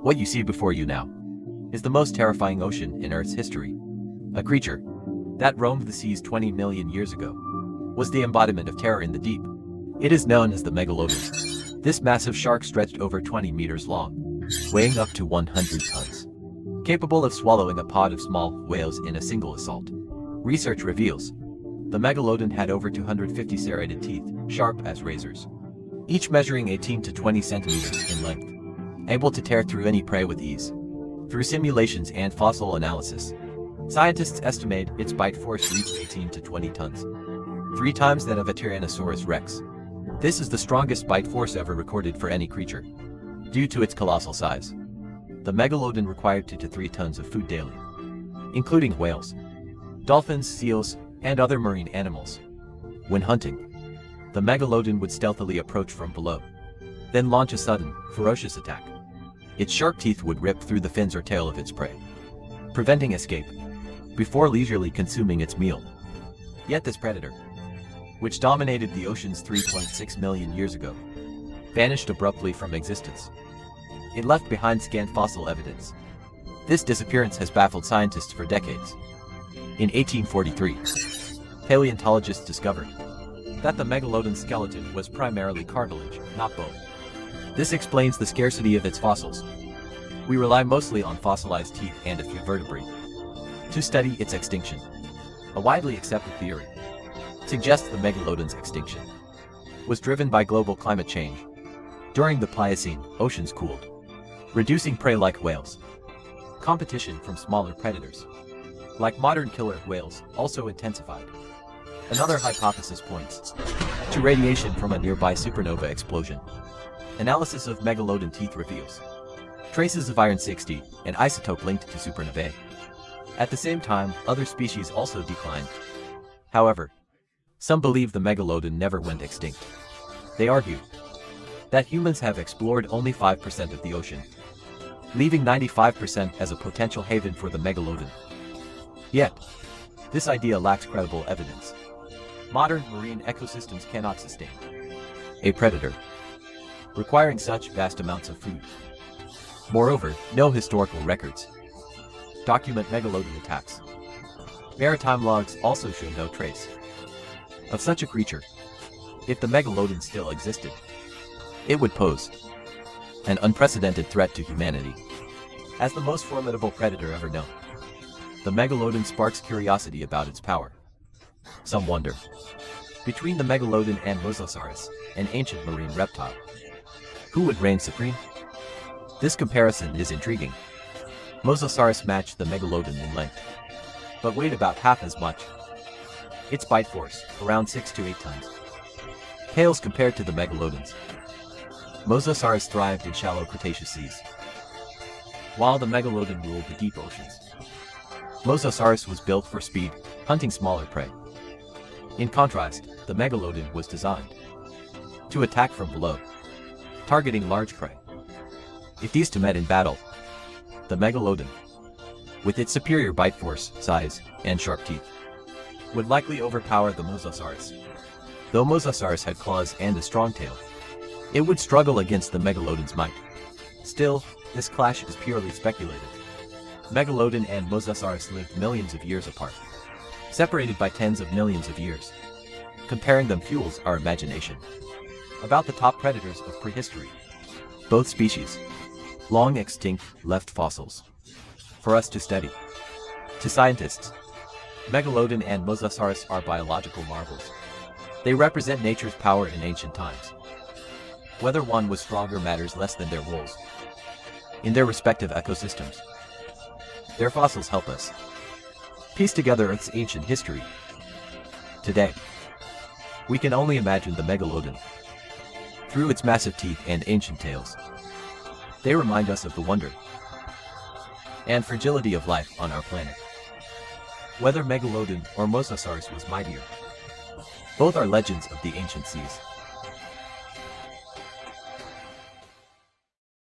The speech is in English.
What you see before you now is the most terrifying ocean in Earth's history. A creature that roamed the seas 20 million years ago was the embodiment of terror in the deep. It is known as the Megalodon. This massive shark stretched over 20 meters long, weighing up to 100 tons. Capable of swallowing a pod of small whales in a single assault. Research reveals the Megalodon had over 250 serrated teeth, sharp as razors, each measuring 18 to 20 centimeters in length, able to tear through any prey with ease. Through simulations and fossil analysis, scientists estimate its bite force reached 18 to 20 tons, 3 times that of a Tyrannosaurus rex. This is the strongest bite force ever recorded for any creature. Due to its colossal size, the Megalodon required 2 to 3 tons of food daily, including whales, dolphins, seals, and other marine animals. When hunting, the Megalodon would stealthily approach from below, then launch a sudden, ferocious attack. Its sharp teeth would rip through the fins or tail of its prey, preventing escape, before leisurely consuming its meal. Yet this predator, which dominated the oceans 3.6 million years ago, vanished abruptly from existence. It left behind scant fossil evidence. This disappearance has baffled scientists for decades. In 1843, paleontologists discovered that the Megalodon skeleton was primarily cartilage, not bone. This explains the scarcity of its fossils. We rely mostly on fossilized teeth and a few vertebrae to study its extinction. A widely accepted theory suggests the Megalodon's extinction was driven by global climate change. During the Pliocene, oceans cooled, reducing prey like whales. Competition from smaller predators, like modern killer whales, also intensified. Another hypothesis points to radiation from a nearby supernova explosion. Analysis of Megalodon teeth reveals traces of iron-60, an isotope linked to supernovae. At the same time, other species also declined. However, some believe the Megalodon never went extinct. They argue that humans have explored only 5% of the ocean, leaving 95% as a potential haven for the Megalodon. Yet, this idea lacks credible evidence. Modern marine ecosystems cannot sustain a predator requiring such vast amounts of food. Moreover, no historical records document Megalodon attacks. Maritime logs also show no trace of such a creature. If the Megalodon still existed, it would pose an unprecedented threat to humanity. As the most formidable predator ever known, the Megalodon sparks curiosity about its power. Some wonder, between the Megalodon and Mosasaurus, an ancient marine reptile, who would reign supreme? This comparison is intriguing. Mosasaurus matched the Megalodon in length, but weighed about half as much. Its bite force, around 6 to 8 tons, pales compared to the Megalodon's. Mosasaurus thrived in shallow Cretaceous seas, while the Megalodon ruled the deep oceans. Mosasaurus was built for speed, hunting smaller prey. In contrast, the Megalodon was designed to attack from below, targeting large prey. If these two met in battle, the Megalodon, with its superior bite force, size, and sharp teeth, would likely overpower the Mosasaurus. Though Mosasaurus had claws and a strong tail, it would struggle against the Megalodon's might. Still, this clash is purely speculative. Megalodon and Mosasaurus lived millions of years apart, separated by tens of millions of years. Comparing them fuels our imagination about the top predators of prehistory. Both species, long extinct, left fossils for us to study. To scientists, Megalodon and Mosasaurus are biological marvels. They represent nature's power in ancient times. Whether one was stronger matters less than their roles in their respective ecosystems. Their fossils help us piece together Earth's ancient history. Today, we can only imagine the Megalodon through its massive teeth and ancient tails. They remind us of the wonder and fragility of life on our planet. Whether Megalodon or Mosasaurus was mightier, both are legends of the ancient seas.